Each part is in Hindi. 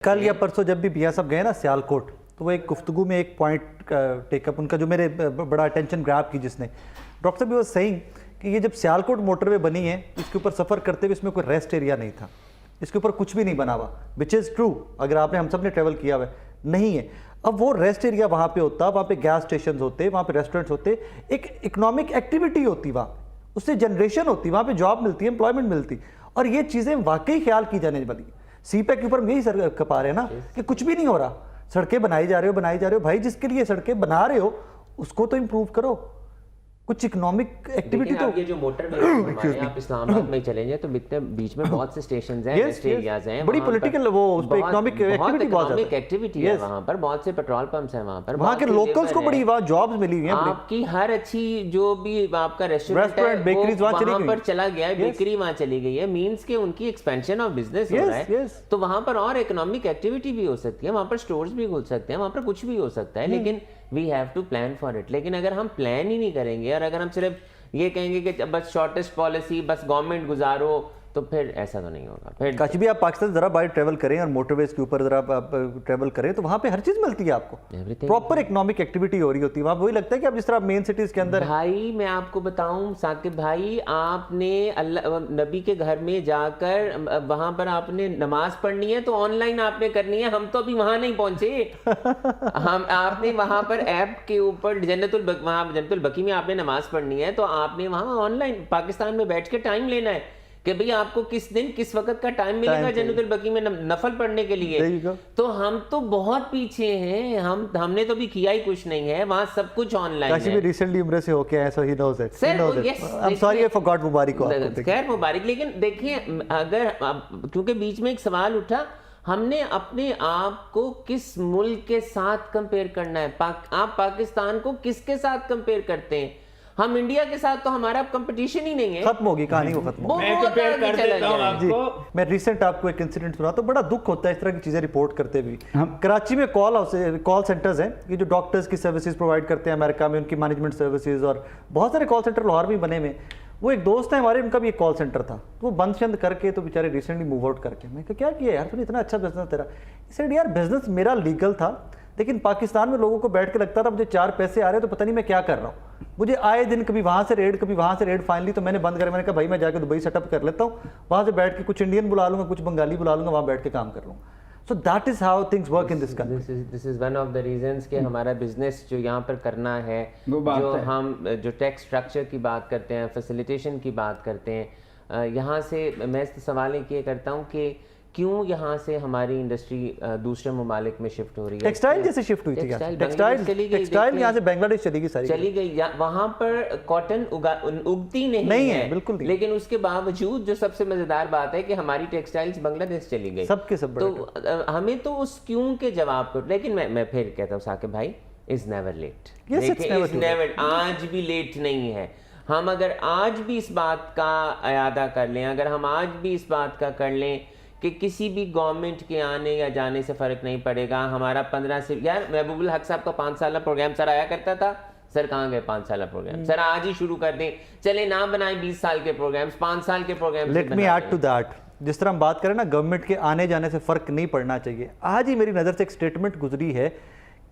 कल या परसों जब भी भैया साहब गए ना सियालकोट, तो वो एक गुफ्तगू में एक पॉइंट टेकअप उनका जो मेरे बड़ा अटेंशन ग्रैब की, जिसने डॉक्टर साहब वाज सेइंग कि ये जब सियालकोट मोटरवे बनी है, इसके ऊपर सफ़र करते हुए इसमें कोई रेस्ट एरिया नहीं था, इसके ऊपर कुछ भी नहीं बना हुआ, विच इज़ ट्रू। अगर आपने हम सब ने ट्रैवल किया हुआ नहीं है, अब वो रेस्ट एरिया वहाँ पे होता, वहाँ पे गैस स्टेशन होते, वहाँ पे रेस्टोरेंट्स होते, एक इकोनॉमिक एक्टिविटी होती वहाँ, उससे जनरेशन होती, वहाँ पे जॉब मिलती, एम्प्लॉयमेंट मिलती, और ये चीज़ें वाकई ख्याल की जाने वाली। सीपैक के ऊपर हम यही सर कपा रहे हैं ना कि कुछ भी नहीं हो रहा, सड़कें बनाई जा रहे हो भाई, जिसके लिए सड़कें बना रहे हो उसको तो इम्प्रूव करो, कुछ इकोनॉमिक एक्टिविटी। तो ये जो मोटरवे आप इस्लामाबाद में चले जाए तो बीच में बहुत से स्टेशंस हैं, रेस्ट एरियाज हैं, बड़ी पॉलिटिकल वो उस पे इकोनॉमिक एक्टिविटी बहुत एक्टिविटी है वहाँ पर, बहुत से पेट्रोल पंप्स हैं वहाँ पर, वहाँ के लोकल्स को बड़ी वहाँ जॉब्स मिली हुई हैं, आपकी हर अच्छी जो भी आपका रेस्टोरेंट बेकरीज वहाँ पर चला गया है, बेकरी वहाँ चली गई है, मीन्स के उनकी एक्सपेंशन ऑफ बिजनेस हो रहा है, तो वहाँ पर और इकोनॉमिक एक्टिविटी भी हो सकती है, वहाँ पर स्टोर्स भी खुल सकते हैं, वहाँ पर कुछ भी हो सकता है, लेकिन we have to plan for it. लेकिन अगर हम प्लान ही नहीं करेंगे और अगर हम सिर्फ ये कहेंगे कि बस शॉर्टेस्ट पॉलिसी, बस गवर्नमेंट गुजारो, तो फिर ऐसा तो नहीं होगा। फिर काश भी आप पाकिस्तान जरा बाहर ट्रैवल करें और मोटरवेज के ऊपर जरा आप ट्रैवल करें तो वहाँ पे हर चीज़ मिलती है आपको, प्रॉपर इकोनॉमिक एक्टिविटी हो रही होती है वहाँ। वही लगता है कि आप जिस तरह मेन सिटीज के अंदर। भाई मैं आपको बताऊं साकिब भाई, आपने अल्लाह नबी के घर में जाकर वहां पर आपने नमाज पढ़नी है तो ऑनलाइन आपने करनी है, हम तो अभी वहां नहीं पहुंचे हम आपने वहां पर ऐप के ऊपर जन्नतुल बकी में आपने नमाज पढ़नी है तो आपने वहां ऑनलाइन पाकिस्तान में बैठ के टाइम लेना है कि भई आपको किस दिन किस वक्त का टाइम मिलेगा जन्नतुल बकी में नफल पढ़ने के लिए। तो हम तो बहुत पीछे हैं, हमने तो भी किया ही कुछ नहीं है, वहाँ सब कुछ ऑनलाइन है। भी रिसेंटली उम्र से होके आया, so he knows it. Sir I am sorry, I forgot मुबारक को आपको। खैर मुबारक। लेकिन देखिए अगर क्योंकि बीच में एक सवाल उठा, हमने अपने आप को किस मुल्क के साथ कंपेयर करना है? आप पाकिस्तान को किसके साथ कंपेयर करते हैं? हम इंडिया के साथ तो हमारा कंपटीशन ही नहीं है, खत्म होगी कहानी, वो खत्म होगी। मैं कंपेयर कर देता हूं आपको। मैं रिसेंट आपको एक इंसिडेंट सुना, तो बड़ा दुख होता है इस तरह की चीजें रिपोर्ट करते हुए। कराची में कॉल सेंटर्स हैं ये जो डॉक्टर्स की सर्विसेज प्रोवाइड करते हैं, अमेरिका में उनकी मैनेजमेंट सर्विसेज, और बहुत सारे कॉल सेंटर लाहौर में बने हुए। वो एक दोस्त है हमारे, उनका भी एक कॉल सेंटर था, वो बंद शंद करके तो बेचारे रिसेंटली मूव आउट करके। मैं कहा क्या किया यार तूने, इतना अच्छा बिजनेस तेरा। इसे यार बिजनेस मेरा लीगल था, लेकिन पाकिस्तान में लोगों को बैठ के लगता था मुझे 4 पैसे आ रहे हैं तो पता नहीं मैं क्या कर रहा हूँ, मुझे आए दिन कभी वहाँ से रेड कभी वहाँ से रेड। फाइनली तो मैंने बंद कर, मैंने कहा भाई मैं जाकर दुबई सेटअप कर लेता हूँ, वहाँ से बैठ के कुछ इंडियन बुला लूँगा, कुछ बंगाली बुला लूँगा, वहाँ बैठ के काम कर लूँगा। So that is how things work in this country. This is one of the reasons कि हमारा बिजनेस जो यहाँ पर करना है, जो हम जो टैक्स स्ट्रक्चर की बात करते हैं, फैसिलिटेशन की बात करते हैं, यहाँ से मैं सवाल ये करता हूँ कि क्यों यहाँ से हमारी इंडस्ट्री दूसरे ममालिक में शिफ्ट हो रही है? टेक्सटाइल जैसे शिफ्ट हुई थी, टेक्सटाइल यहाँ से बांग्लादेश चली गई, वहाँ पर कॉटन उगती नहीं है बिल्कुल नहीं। लेकिन उसके बावजूद जो सबसे मजेदार बात है कि हमारी टेक्सटाइल्स बांग्लादेश चली गई, सबके सब। तो हमें तो उस क्यों के जवाब को, लेकिन मैं फिर कहता हूँ साकिब भाई, इज नेवर लेट। आज भी लेट नहीं है। हम अगर आज भी इस बात का अयादा कर लें, अगर हम आज भी इस बात का कर लें कि किसी भी गवर्नमेंट के आने या जाने से फ़र्क नहीं पड़ेगा, हमारा 15 से, यार महबूबुल हक साहब का 5 साल प्रोग्राम सर आया करता था, सर कहाँ गए 5 साल प्रोग्राम? सर आज ही शुरू कर दें, चले ना बनाएं 20 साल के प्रोग्राम्स, 5 साल के programme. Let me add to that, जिस तरह हम बात करें ना गवर्नमेंट के आने जाने से फ़र्क नहीं पड़ना चाहिए, आज ही मेरी नज़र से एक स्टेटमेंट गुजरी है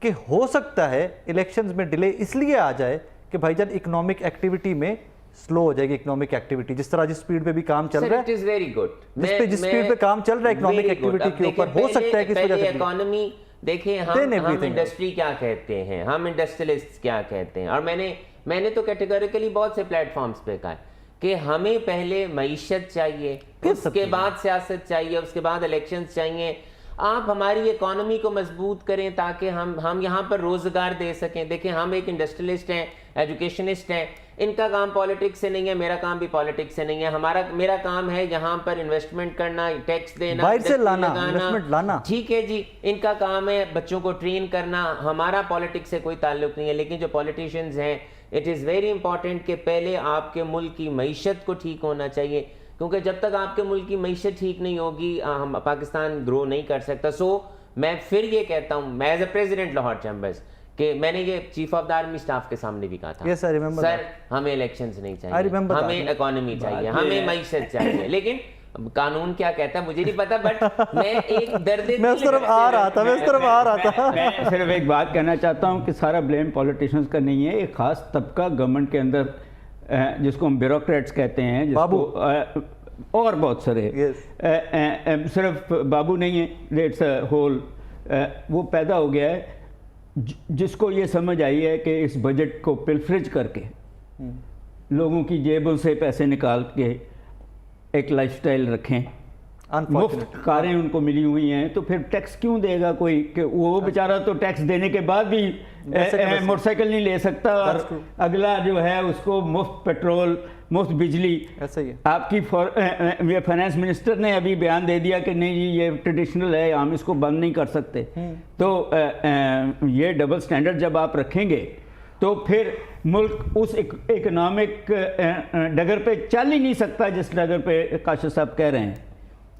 कि हो सकता है इलेक्शंस में डिले इसलिए आ जाए कि भाईजान इकोनॉमिक एक्टिविटी में स्लो हो जाएगी। इकोनॉमिक एक्टिविटी जिस तरह जिस स्पीड पे भी काम चल रहा है, इट इज वेरी गुड, जिस स्पीड पे काम चल रहा है इकोनॉमिक एक्टिविटी के ऊपर, हो सकता है कि इस वजह से इकोनॉमी देखिए हम इंडस्ट्री क्या कहते हैं, हम इंडस्ट्रियलिस्ट क्या कहते हैं, और मैंने तो कैटेगोरिकली बहुत से प्लेटफॉर्म्स पे कहा कि हमें पहले मईशत चाहिए, उसके बाद सियासत चाहिए, उसके बाद इलेक्शंस चाहिए। आप हमारी इकोनॉमी को मजबूत करें ताकि हम यहाँ पर रोजगार दे सकें। देखिए हम एक इंडस्ट्रियलिस्ट हैं, एजुकेशनिस्ट हैं, इनका काम पॉलिटिक्स से नहीं है, मेरा काम भी पॉलिटिक्स से नहीं है। मेरा काम है यहाँ पर इन्वेस्टमेंट करना, टैक्स देना, बाहर से लाना, ठीक है जी। इनका काम है बच्चों को ट्रेन करना, हमारा पॉलिटिक्स से कोई ताल्लुक नहीं है। लेकिन जो पॉलिटिशियंस हैं, इट इज़ वेरी इंपॉर्टेंट कि पहले आपके मुल्क की मईशत को ठीक होना चाहिए, क्योंकि जब तक आपके मुल्क की मईशत ठीक नहीं होगी हम पाकिस्तान ग्रो नहीं कर सकता। सो मैं फिर ये कहता हूँ, मैं as a president Lahore chambers, कि मैंने ये chief of the army staff के सामने भी कहा था, सर हमें इलेक्शंस नहीं चाहिए, हमें इकोनॉमी चाहिए, हमें मईशत चाहिए, लेकिन कानून क्या कहता है मुझे नहीं पता, बट मैं एक दर्द मैं उस तरफ आ रहा था, मैं उस तरफ आ रहा था। मैं सिर्फ एक बात कहना चाहता हूँ कि सारा ब्लेम पॉलिटिशियंस का नहीं है, एक खास तबका गवर्नमेंट के अंदर जिसको हम ब्यूरोक्रेट्स कहते हैं, जिसको और बहुत सारे सिर्फ बाबू नहीं है, इट्स होल वो पैदा हो गया है जिसको ये समझ आई है कि इस बजट को पिलफरेज करके लोगों की जेबों से पैसे निकाल के एक लाइफस्टाइल रखें, मुफ्त कारें उनको मिली हुई हैं, तो फिर टैक्स क्यों देगा कोई? कि वो बेचारा तो टैक्स देने के बाद भी मोटरसाइकिल नहीं ले सकता, और अगला जो है उसको मुफ्त पेट्रोल, मुफ्त बिजली। ऐसा ही है। आपकी फाइनेंस मिनिस्टर ने अभी बयान दे दिया कि नहीं जी ये ट्रेडिशनल है, हम इसको बंद नहीं कर सकते। तो ये डबल स्टैंडर्ड जब आप रखेंगे तो फिर मुल्क उस इकोनॉमिक डगर पे चल ही नहीं सकता जिस डगर पे काशिफ साहब कह रहे हैं,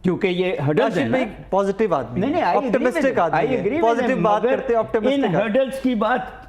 क्योंकि ये हर्डल्स हैं ना। पॉजिटिव आदमी, नहीं, ऑप्टिमिस्टिक आदमी, पॉजिटिव बात करते हैं, इन हर्डल्स की बात